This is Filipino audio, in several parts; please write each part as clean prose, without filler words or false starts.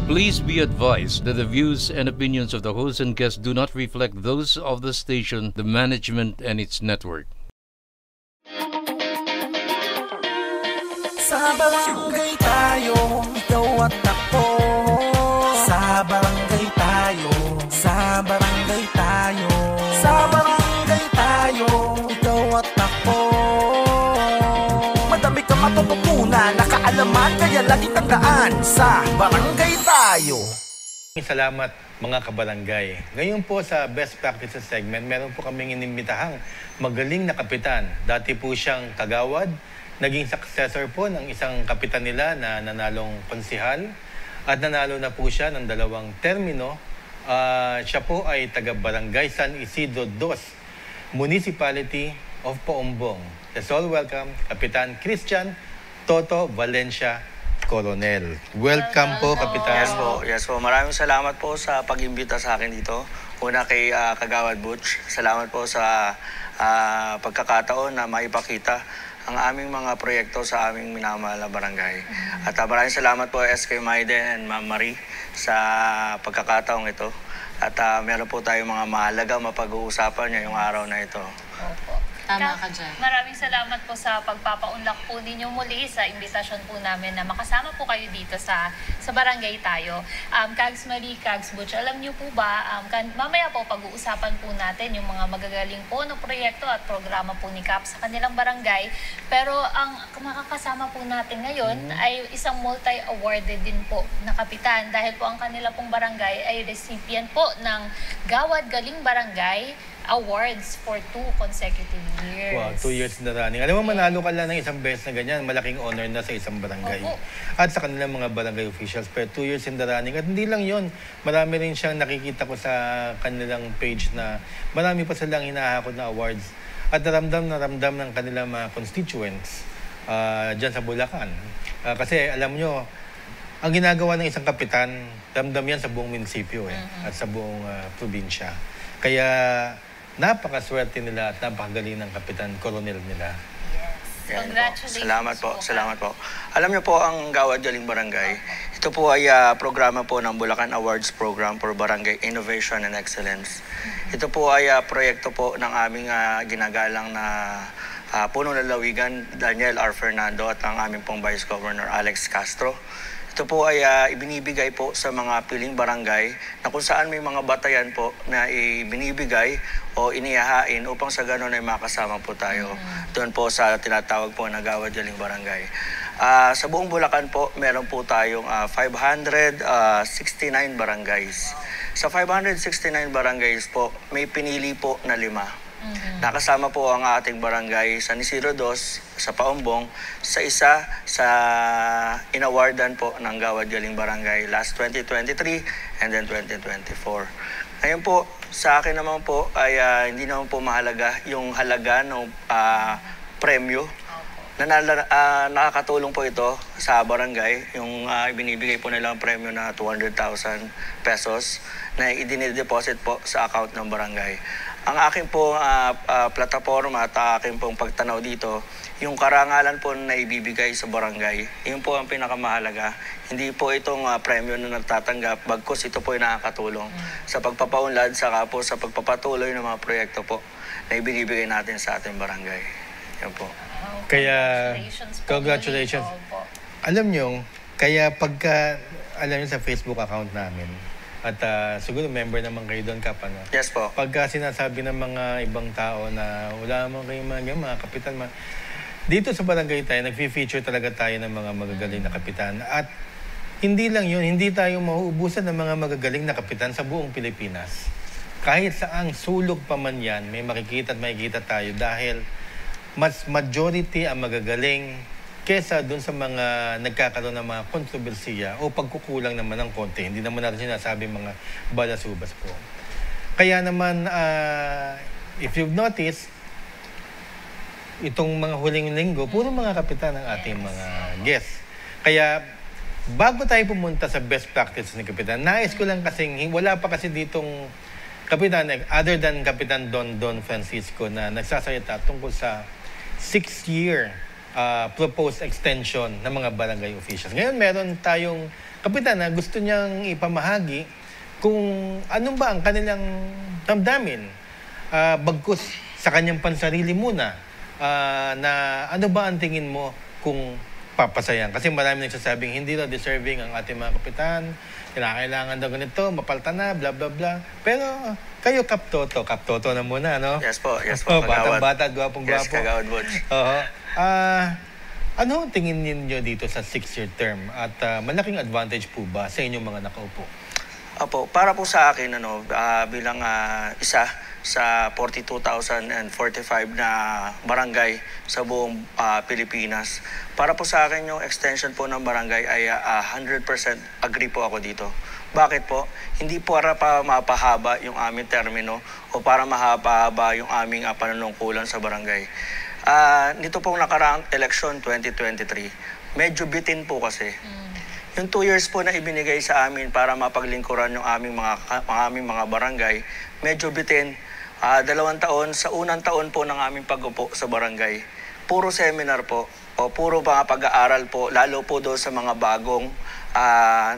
Please be advised that the views and opinions of the host and guests do not reflect those of the station, the management, and its network. Sa barangay tayo, ikaw at ako. Sa barangay tayo, sa barangay tayo. Sa barangay tayo, ikaw at ako. Madami kang matututunan, nakaalaman, kaya lagi tandaan. Sa barangay tayo. Salamat mga kabarangay. Ngayon po sa Best Practices segment, meron po kaming inimbitahang magaling na kapitan. Dati po siyang kagawad, naging successor po ng isang kapitan nila na nanalong konsihal at nanalo na po siya ng 2 termino. Siya po ay taga-Barangay San Isidro II, Municipality of Paumbong. Let's all welcome Kapitan Christian Toto Valencia Coronel. Welcome po, Kapitan. Yes po. Maraming salamat po sa pag-imbita sa akin dito. Una kay Kagawad Butch. Salamat po sa pagkakataon na maipakita ang aming mga proyekto sa aming minamahal na barangay. At maraming salamat po SK Maiden and Ma'am Marie sa pagkakataong ito. At meron po tayong mga mahalaga mapag-uusapan ngayong araw na ito. Opo. Tama ka dyan. Maraming salamat po sa pagpapaunlak po ninyo muli sa imbitasyon po namin na makasama po kayo dito sa barangay tayo. Kags Marie, Kags Butch, alam niyo po ba, mamaya po pag-uusapan po natin yung mga magagaling po na proyekto at programa po ni CAP sa kanilang barangay. Pero ang makakasama po natin ngayon ay isang multi-awarded din po na kapitan dahil po ang kanila pong barangay ay recipient po ng Gawad Galing Barangay Awards for 2 consecutive years. Wow, 2 years na running. Alam mo, manalo ka lang ng isang beses na ganyan, malaking honor na sa isang barangay. At sa kanilang mga barangay officials. Pero 2 years in the running. At hindi lang yon, marami rin siyang nakikita ko sa kanilang page na marami pa silang hinahakot na awards. At naramdam ng kanilang mga constituents dyan sa Bulacan. Kasi alam nyo, ang ginagawa ng isang kapitan, ramdam yan sa buong munisipyo at sa buong probinsya. Kaya napakaswerte nila at napakagaling ng kapitan koronel nila. Yes. Congratulations. Salamat po. Alam niyo po ang Gawad Galing Barangay, ito po ay programa po ng Bulacan Awards Program for Barangay Innovation and Excellence. Ito po ay proyekto po ng aming ginagalang na puno lalawigan, Daniel R. Fernando, at ang aming pong Vice Governor Alex Castro. Ito po ay ibinibigay po sa mga piling barangay na kung saan may mga batayan po na ibinibigay o inihahain upang sa gano'n ay makasama po tayo doon po sa tinatawag po na Gawad Galing Barangay. Sa buong Bulacan po, meron po tayong 569 barangays. Sa 569 barangays po, may pinili po na 5. Nakasama po ang ating barangay San Isidro II sa Paumbong sa isa sa inawardan po ng Gawad Galing Barangay last 2023 and then 2024. Ngayon po, sa akin naman po ay hindi naman po mahalaga yung halaga ng premyo. Nakakatulong po ito sa barangay, yung ibinibigay po nilang premyo na 200,000 pesos na idinideposit po sa account ng barangay. Ang aking pong plataforma at aking pong pagtanaw dito, yung karangalan po na ibibigay sa barangay, yun po ang pinakamahalaga. Hindi po itong premyo na nagtatanggap, bagkus ito po ay nakakatulong sa pagpapaunlad, saka po sa pagpapatuloy ng mga proyekto po na ibinibigay natin sa ating barangay. Yan po. Kaya, congratulations. Alam nyo, kaya pagka, alam nyo sa Facebook account namin, at siguro member naman kayo doon, Kap, ano? Yes po. Pagka sinasabi ng mga ibang tao na wala naman kayong mga kapitan, dito sa barangay tayo, nag-feature talaga tayo ng mga magagaling na kapitan. At hindi lang yun, hindi tayo mauubusan ng mga magagaling na kapitan sa buong Pilipinas. Kahit saang sulok pa man yan, may makikita at makikita tayo dahil mas majority ang magagaling kesa dun sa mga nagkakaroon ng mga kontrobersiya o pagkukulang naman ng konti. Hindi naman natin sinasabi mga balasubas po. Kaya naman, if you've noticed, itong mga huling linggo, puro mga kapitan ang ating mga guests. Kaya, bago tayo pumunta sa best practices ni Kapitan, nais ko lang kasing, wala pa kasi ditong kapitan, other than Kapitan Don Francisco, na nagsasalita tungkol sa 6-year proposed extension ng mga barangay officials. Ngayon, meron tayong kapitan na gusto niyang ipamahagi kung ano ba ang kanilang damdamin. Bagkus sa kanyang pansarili muna, na ano ba ang tingin mo kung papasayan? Kasi marami nagsasabing hindi daw deserving ang ating mga kapitan, kinakailangan daw ganito, mapalta na, bla bla bla. Pero kayo, Kap Toto na muna, no? Yes po, Kagawad. Batang-bata, gwapong-gwapo. Yes, Kagawad Butch. Oo. Ano ang tingin ninyo dito sa 6-year term? At malaking advantage po ba sa inyong mga nakaupo? Opo, para po sa akin, bilang isa sa 42,045 na barangay sa buong Pilipinas, para po sa akin yung extension po ng barangay ay 100% agree po ako dito. Bakit po? Hindi po para pa mapahaba yung aming termino o para mahaba yung aming panunungkulan sa barangay. Nito pong nakaraang election 2023, medyo bitin po kasi. Yung 2 years po na ibinigay sa amin para mapaglingkuran yung aming mga barangay, medyo bitin. 2 taon, sa unang taon po ng aming pag-upo sa barangay, puro seminar po, o puro mga pag-aaral po, lalo po doon sa mga bagong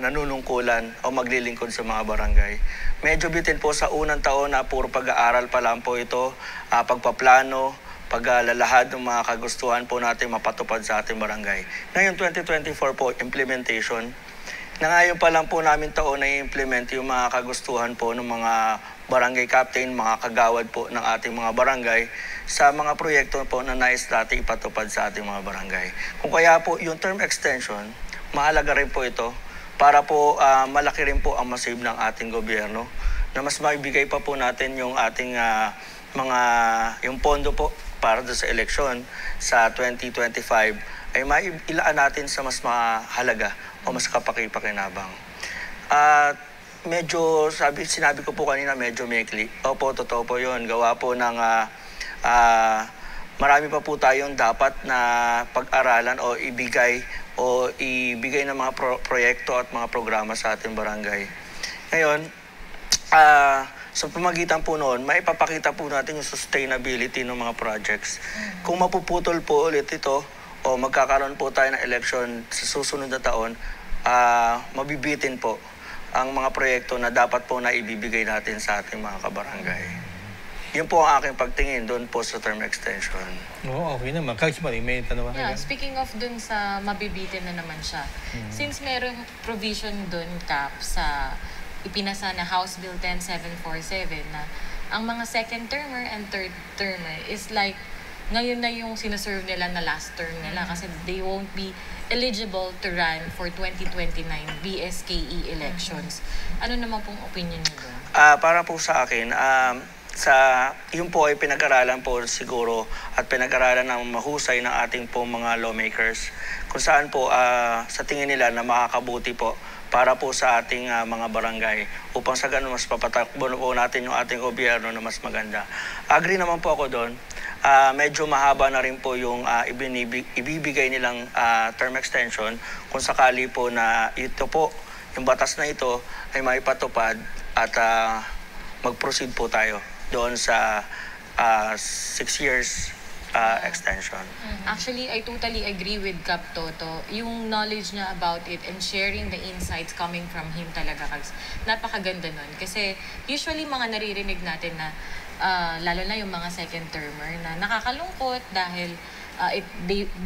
nanunungkulan o maglilingkod sa mga barangay. Medyo bitin po sa unang taon na puro pag-aaral pa lang po ito, pagpaplano, paglalahad ng mga kagustuhan po natin mapatupad sa ating barangay. Ngayon 2024 po, implementation. Na ngayon pa lang po namin taon na i-implement yung mga kagustuhan po ng mga barangay captain, mga kagawad po ng ating mga barangay sa mga proyekto po na nais natin ipatupad sa ating mga barangay. Kung kaya po yung term extension, mahalaga rin po ito para po malaki rin po ang masave ng ating gobyerno na mas maibigay pa po natin yung ating yung pondo po para sa eleksyon sa 2025 ay mailaan natin sa mas mahalaga o mas kapaki-pakinabang. At medyo, sinabi ko po kanina, medyo maikli. Opo, totoo po yun. Gawa po ng marami pa po tayong dapat na pag-aralan o ibigay ng mga proyekto at mga programa sa ating barangay. Ngayon, sa pamagitan po noon, maipapakita po natin yung sustainability ng mga projects. Kung mapuputol po ulit ito o magkakaroon po tayo ng election sa susunod na taon, mabibitin po ang mga proyekto na dapat po na ibibigay natin sa ating mga kabarangay. Yun po ang aking pagtingin doon po sa term extension. Oo, okay naman. Kags Marie, may tanong ka? Yeah, speaking of dun sa mabibitin na naman siya, since merong provision dun, Kap, sa ipinasa na House Bill 10747 na ang mga second termer and third termer is like ngayon na yung sinaserve nila na last term nila kasi they won't be eligible to run for 2029 BSKE elections. Ano naman pong opinion niyo doon? Para po sa akin, yun po ay pinag-aralan po siguro at pinag-aralan ng mahusay ng ating po mga lawmakers kung saan po sa tingin nila na makakabuti po para po sa ating mga barangay upang sa ganun mas papatakbo po natin yung ating gobyerno na mas maganda. Agree naman po ako doon. Medyo mahaba na rin po yung ibibigay nilang term extension kung sakali po na ito po, yung batas na ito ay maipatupad at mag-proceed po tayo doon sa 6 years extension. Actually, I totally agree with Kap Toto. Yung knowledge niya about it and sharing the insights coming from him talaga, Kags. Napakaganda nun. Kasi usually mga naririnig natin na lalo na yung mga second termer na nakakalungkot dahil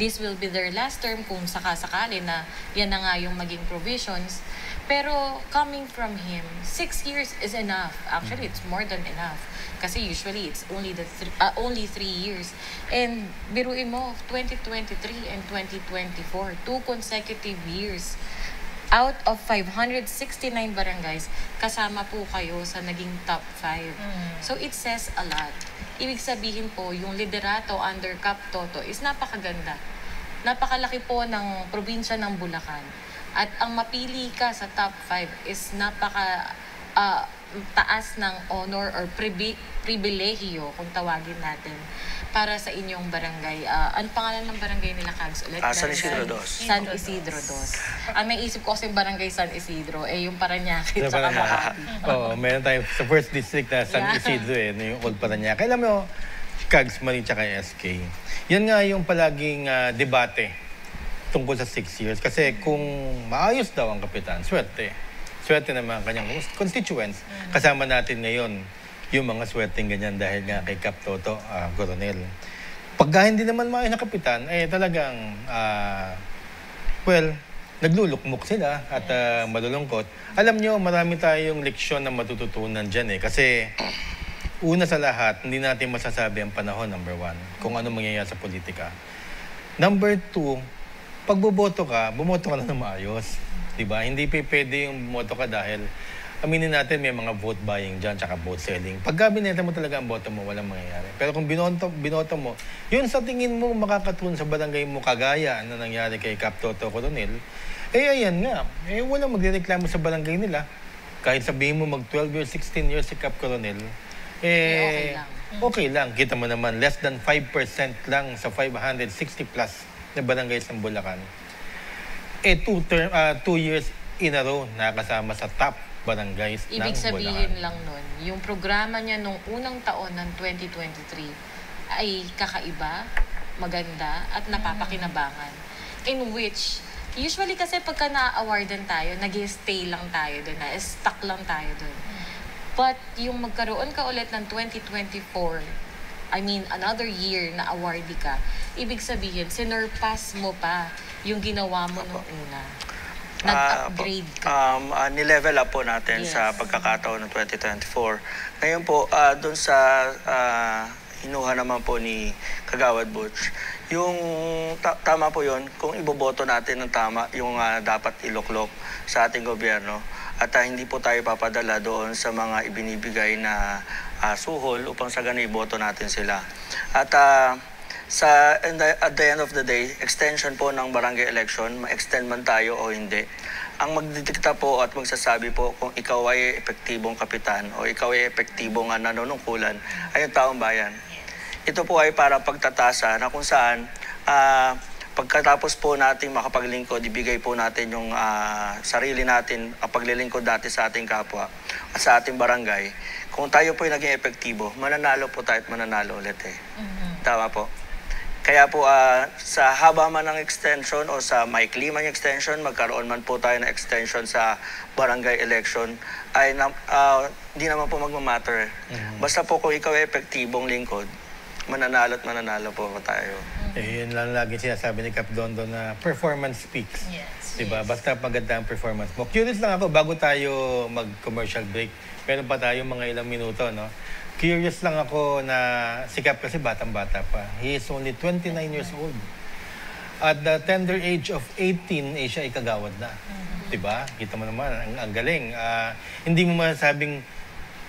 this will be their last term kung sakasakali na yan na nga yung maging provisions. Pero coming from him, 6 years is enough. Actually, it's more than enough. Kasi usually, it's only 3 years. And biruin mo, 2023 and 2024, 2 consecutive years. Out of 569 barangays, kasama po kayo sa naging top 5. So it says a lot. Ibig sabihin po, yung liderato under Kap Toto is napakaganda. Napakalaki po ng probinsya ng Bulacan. At ang mapili ka sa top 5 is taas ng honor or pribilehiyo, kung tawagin natin, para sa inyong barangay. Ano pangalan ng barangay nila, Kags? San Isidro Dos. San Isidro Dos. Ang naisip ko kasi barangay San Isidro, yung Parañaque at saka Makati. Oo, meron tayo sa first district na San Isidro yung Old Parañaque. Alam mo, Kags Marie tsaka SK, yan nga yung palaging debate tungkol sa 6 years. Kasi kung maayos daw ang kapitan, swerte. Swerte ng mga kanyang constituents. Kasama natin ngayon yung mga swerteng ganyan dahil nga kay Cap Toto, Coronel. Pagka hindi naman maayos na kapitan, talagang, naglulukmok sila at malulungkot. Alam nyo, marami tayong leksyon na matututunan dyan Kasi una sa lahat, hindi natin masasabi ang panahon, number 1, kung ano mangyayari sa politika. Number 2, pag bumoto ka na ng maayos. Diba? Hindi pwede yung bumoto ka dahil aminin natin may mga vote buying dyan tsaka vote selling. Pag binenta mo talaga ang boto mo, walang mangyayari. Pero kung binoto mo, yun sa tingin mo makakatulong sa barangay mo kagaya na nangyari kay Cap Toto Coronel, ayan nga. Walang magrereklamo sa barangay nila. Kahit sabihin mo mag 12 years, 16 years si Cap Coronel, okay lang. Kita mo naman, less than 5% lang sa 560 plus na barangays ng Bulacan. 2 years in a row nakasama sa top barangays ng Bulacan. Ibig sabihin lang nun, yung programa niya nung unang taon ng 2023 ay kakaiba, maganda, at napapakinabangan. In which, usually kasi pagka na-awardan tayo, nag-stay lang tayo doon, na-stuck lang tayo doon. But yung magkaroon ka ulit ng 2024, I mean, another year na awardee ka, ibig sabihin, sinurpass mo pa yung ginawa mo nung una. Nag-upgrade ka. Nilevel up po natin sa pagkakataon ng 2024. Ngayon po, doon sa hinuha naman po ni Kagawad Butch, yung tama po yun, kung iboboto natin ng tama, yung dapat iloklok sa ating gobyerno, at hindi po tayo papadala doon sa mga ibinibigay na suhol upang sa ganun iboto natin sila. At at the end of the day, extension po ng barangay election, ma-extend man tayo o hindi. Ang magdidikta po at magsasabi po kung ikaw ay epektibong kapitan o ikaw ay epektibong nanunungkulan ay yung taong bayan. Ito po ay para pagtatasa na kung saan pagkatapos po natin makapaglingkod, ibigay po natin yung sarili natin, paglilingkod natin sa ating kapwa at sa ating barangay. Kung tayo po ay naging epektibo, mananalo po tayo at mananalo ulit Tama po. Kaya po sa haba man ng extension o sa maikli man yung extension, magkaroon man po tayo ng extension sa barangay election, ay hindi naman po magmamatter. Basta po kung ikaw ay epektibong lingkod, mananalo at mananalo po tayo. Yun lang lagi sinasabi ni Cap Dondo na performance speaks. Yes. Diba? Basta maganda ang performance mo. Curious lang ako, bago tayo mag-commercial break, meron pa tayo mga ilang minuto, no? Curious lang ako na si Cap kasi batang-bata pa. He is only 29 years old. At the tender age of 18, siya ay kagawad na. Diba? Kita mo naman, ang galing. Hindi mo masasabing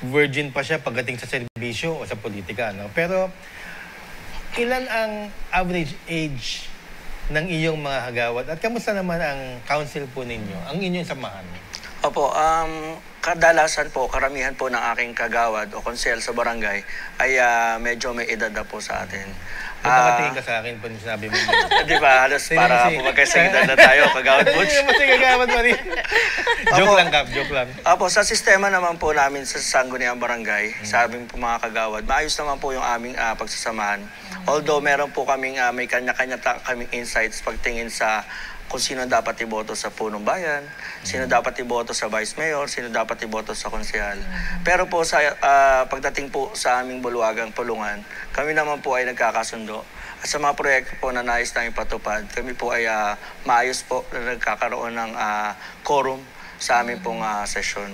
virgin pa siya pagdating sa serbisyo o sa politika, no? Pero ilan ang average age ng iyong mga hagawad? At kamusta naman ang council po ninyo, ang inyong samahan? Opo, kadalasan po, karamihan po ng aking kagawad o konsel sa barangay ay medyo may edad na po sa atin. Nakatingin ka sa akin pa sinabi mo. Di ba? Halos para po magkasagdan na tayo, Kagawad Butch. Hindi mo kagawad mo rin. Joke lang, Kap. Joke lang. Apo, sa sistema naman po namin sa Sangguniang Barangay, sabing po mga kagawad, maayos naman po yung aming pagsasamahan. Although meron po kaming may kanya-kanya kaming insights pagtingin sa kung sino dapat iboto sa punong bayan, sino dapat iboto sa vice mayor, sino dapat iboto sa konsehal. Pero po sa pagdating po sa aming Buluagang Pulungan, kami naman po ay nagkakasundo. At sa mga proyekto po na nais namin patupad, kami po ay maayos po na nagkakaroon ng quorum sa aming pong session.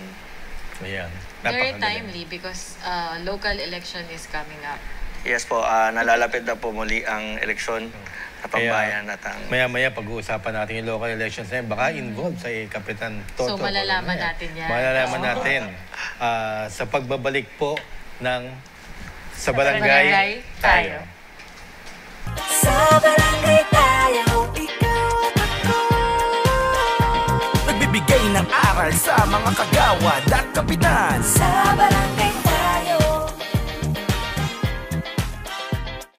Ayan. Very timely because local election is coming up. Yes po, nalalapit na po muli ang eleksyon sa pambayan at ang... Maya-maya pag-uusapan natin yung local elections na yun, baka involved sa Kapitan Toto. So malalaman natin yan. Malalaman natin sa pagbabalik po ng Sa Barangay Tayo. Sa barangay tayo, ikaw at ako. Nagbibigay ng aral sa mga kagawad at kapitan. Sa barangay